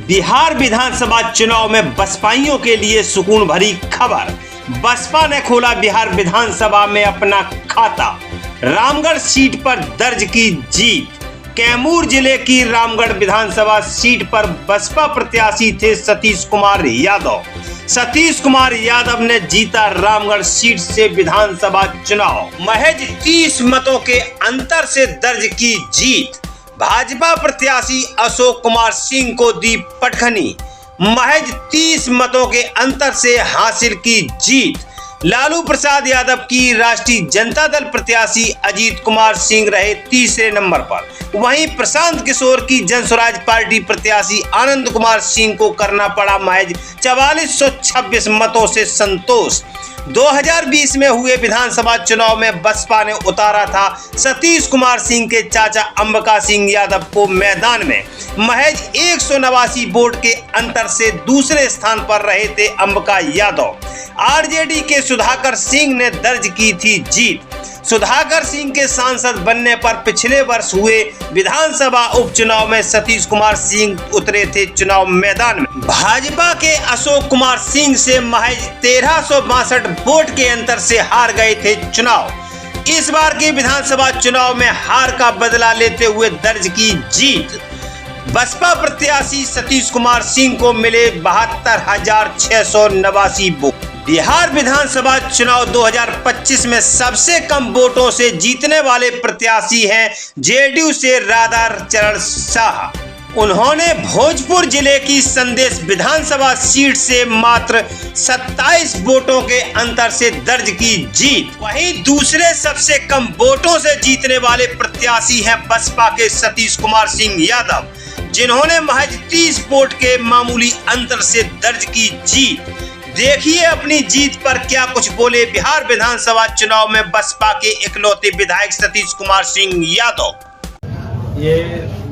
बिहार विधानसभा चुनाव में बसपाइयों के लिए सुकून भरी खबर। बसपा ने खोला बिहार विधानसभा में अपना खाता। रामगढ़ सीट पर दर्ज की जीत। कैमूर जिले की रामगढ़ विधानसभा सीट पर बसपा प्रत्याशी थे सतीश कुमार यादव। सतीश कुमार यादव ने जीता रामगढ़ सीट से विधानसभा चुनाव। महज 30 मतों के अंतर से दर्ज की जीत। भाजपा प्रत्याशी अशोक कुमार सिंह को दी पटखनी। महज 30 मतों के अंतर से हासिल की जीत। लालू प्रसाद यादव की राष्ट्रीय जनता दल प्रत्याशी अजीत कुमार सिंह रहे तीसरे नंबर पर। वहीं प्रशांत किशोर की जनस्वराज पार्टी प्रत्याशी आनंद कुमार सिंह को करना पड़ा महज 4426 मतों से संतोष। 2020 में हुए विधानसभा चुनाव में बसपा ने उतारा था सतीश कुमार सिंह के चाचा अंबिका सिंह यादव को मैदान में। महज 189 वोट के अंतर से दूसरे स्थान पर रहे थे अंबिका यादव। आरजेडी के सुधाकर सिंह ने दर्ज की थी जीत। सुधाकर सिंह के सांसद बनने पर पिछले वर्ष हुए विधानसभा उपचुनाव में सतीश कुमार सिंह उतरे थे चुनाव मैदान में। भाजपा के अशोक कुमार सिंह से महज 1362 वोट के अंतर से हार गए थे चुनाव। इस बार के विधानसभा चुनाव में हार का बदला लेते हुए दर्ज की जीत। बसपा प्रत्याशी सतीश कुमार सिंह को मिले 72,689 वोट। बिहार विधानसभा चुनाव 2025 में सबसे कम वोटों से जीतने वाले प्रत्याशी हैं जेडीयू से राधाचरण शाह। उन्होंने भोजपुर जिले की संदेश विधानसभा सीट से मात्र 27 वोटों के अंतर से दर्ज की जीत। वहीं दूसरे सबसे कम वोटों से जीतने वाले प्रत्याशी हैं बसपा के सतीश कुमार सिंह यादव, जिन्होंने महज 30 वोट के मामूली अंतर से दर्ज की जीत। देखिए अपनी जीत पर क्या कुछ बोले बिहार विधानसभा चुनाव में बसपा के इकलौते विधायक सतीश कुमार सिंह यादव। ये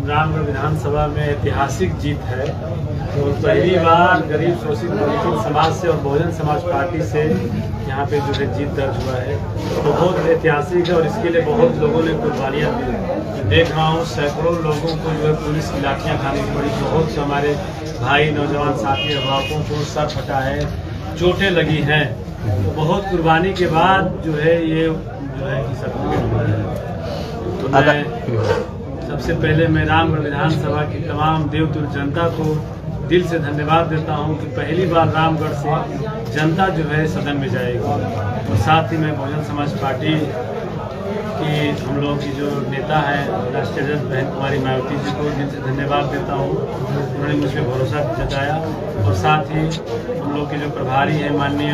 रामगढ़ विधानसभा में ऐतिहासिक जीत है। तो पहली बार गरीब शोषित बहुजन समाज से और बहुजन समाज पार्टी से यहाँ पे जो है जीत दर्ज हुआ है, तो बहुत ऐतिहासिक है और इसके लिए बहुत लोगों ने कुर्बानियाँ दी। देख रहा हूँ सैकड़ों लोगों को जो है पुलिस की लाठियाँ खानी पड़ी। बहुत से हमारे भाई नौजवान साथी अभिभावकों को सर फटा है, चोटें लगी हैं। तो बहुत कुर्बानी के बाद जो है ये जो है कि सर्टिफिकेट मिला है। तो मैं सबसे पहले मैं रामगढ़ विधानसभा की तमाम देवतुल्य जनता को दिल से धन्यवाद देता हूं कि पहली बार रामगढ़ से जनता जो है सदन में जाएगी। और साथ ही मैं बहुजन समाज पार्टी की हम लोग की जो नेता है राष्ट्रीय अध्यक्ष बहन कुमारी मायावती जी को दिल से धन्यवाद देता हूँ। उन्होंने मुझ पर भरोसा जताया। और साथ ही हम लोग के जो प्रभारी हैं माननीय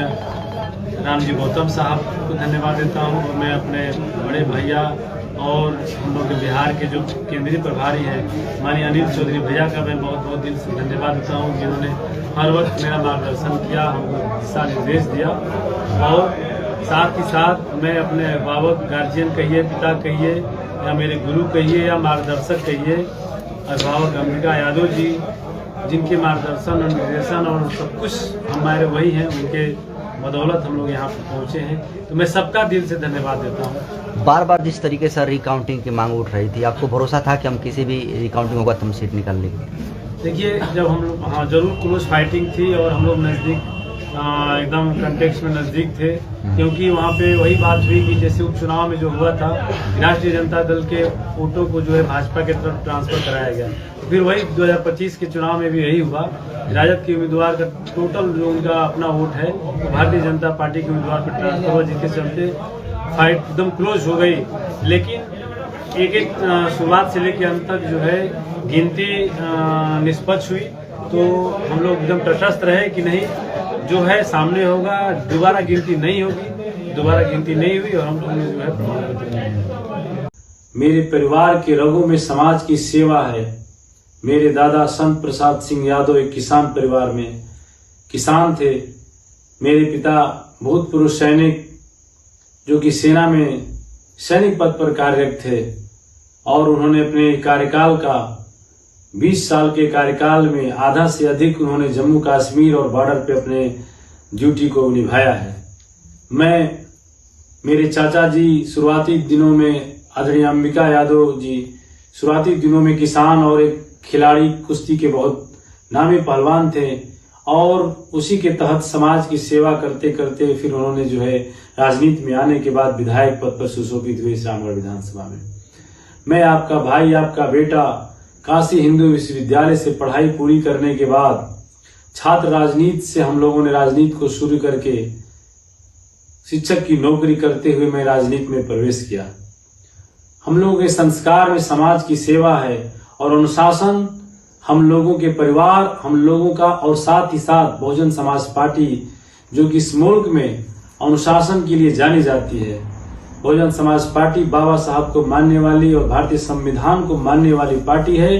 रामजी गौतम साहब को धन्यवाद देता हूँ। और मैं अपने बड़े भैया और हम लोग के बिहार के जो केंद्रीय प्रभारी हैं माननीय अनिल चौधरी भैया का मैं बहुत बहुत दिल से धन्यवाद देता हूँ, जिन्होंने हर वक्त मेरा मार्गदर्शन किया, हमको दिशा निर्देश दिया। और साथ ही साथ मैं अपने अभिभावक गार्जियन कहिए, पिता कहिए या मेरे गुरु कहिए या मार्गदर्शक कहिए, अभिभावक अंबिका यादव जी, जिनके मार्गदर्शन और निर्देशन और सब कुछ हमारे वही हैं, उनके बदौलत हम लोग यहाँ पर पहुँचे हैं। तो मैं सबका दिल से धन्यवाद देता हूँ। बार बार जिस तरीके से रिकाउंटिंग की मांग उठ रही थी, आपको भरोसा था कि हम किसी भी रिकाउंटिंग होगा तो हम सीट निकाल लेंगे? देखिए, जब हम लोग हाँ जरूर क्लोज फाइटिंग थी और हम लोग नज़दीक एकदम कंटेक्स्ट में नज़दीक थे, क्योंकि वहाँ पे वही बात हुई कि जैसे उपचुनाव में जो हुआ था राष्ट्रीय जनता दल के वोटों को जो है भाजपा की तरफ ट्रांसफर कराया गया। फिर वही 2025 के चुनाव में भी यही हुआ। राजद के उम्मीदवार का टोटल जो उनका अपना वोट है वो भारतीय जनता पार्टी के उम्मीदवार पर ट्रांसफर हुआ, जिसके चलते फाइट एकदम क्लोज हो गई। लेकिन एक शुरुआत से लेकर अंत तक जो है गिनती निष्पक्ष हुई। तो हम लोग एकदम तटस्थ रहे कि नहीं, जो है सामने होगा, दोबारा गिनती नहीं होगी। दोबारा गिनती नहीं हुई और हम लोगों ने जो है प्रमाण पत्र नहीं। मेरे परिवार के रगों में समाज की सेवा है। मेरे दादा संत प्रसाद सिंह यादव एक किसान परिवार में किसान थे। मेरे पिता भूतपूर्व सैनिक जो कि सेना में सैनिक पद पर कार्यरत थे, और उन्होंने अपने कार्यकाल का 20 साल के कार्यकाल में आधा से अधिक उन्होंने जम्मू कश्मीर और बॉर्डर पे अपने ड्यूटी को निभाया है। मेरे चाचा जी शुरुआती दिनों में, आदरणीय अंबिका यादव जी शुरुआती दिनों में किसान और एक खिलाड़ी कुश्ती के बहुत नामी पहलवान थे और उसी के तहत समाज की सेवा करते करते फिर उन्होंने जो है राजनीति में आने के बाद विधायक पद पर सुशोभित हुए रामगढ़ विधानसभा में। मैं आपका भाई, आपका बेटा काशी हिंदू विश्वविद्यालय से पढ़ाई पूरी करने के बाद छात्र राजनीति से हम लोगों ने राजनीति को शुरू करके शिक्षक की नौकरी करते हुए मैं राजनीति में प्रवेश किया। हम लोगों के संस्कार में समाज की सेवा है और अनुशासन हम लोगों के परिवार, हम लोगों का, और साथ ही साथ बहुजन समाज पार्टी जो कि इस मुल्क में अनुशासन के लिए जानी जाती है। बहुजन समाज पार्टी बाबा साहब को मानने वाली और भारतीय संविधान को मानने वाली पार्टी है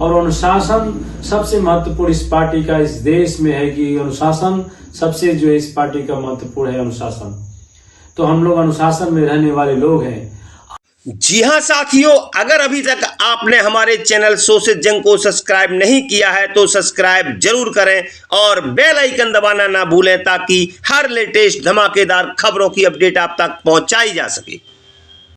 और अनुशासन सबसे महत्वपूर्ण इस पार्टी का इस देश में है कि अनुशासन सबसे जो है इस पार्टी का महत्वपूर्ण है अनुशासन। तो हम लोग अनुशासन में रहने वाले लोग हैं। जी हां साथियों, अगर अभी तक आपने हमारे चैनल शो से जंग को सब्सक्राइब नहीं किया है तो सब्सक्राइब जरूर करें और बेल आइकन दबाना ना भूलें ताकि हर लेटेस्ट धमाकेदार खबरों की अपडेट आप तक पहुंचाई जा सके।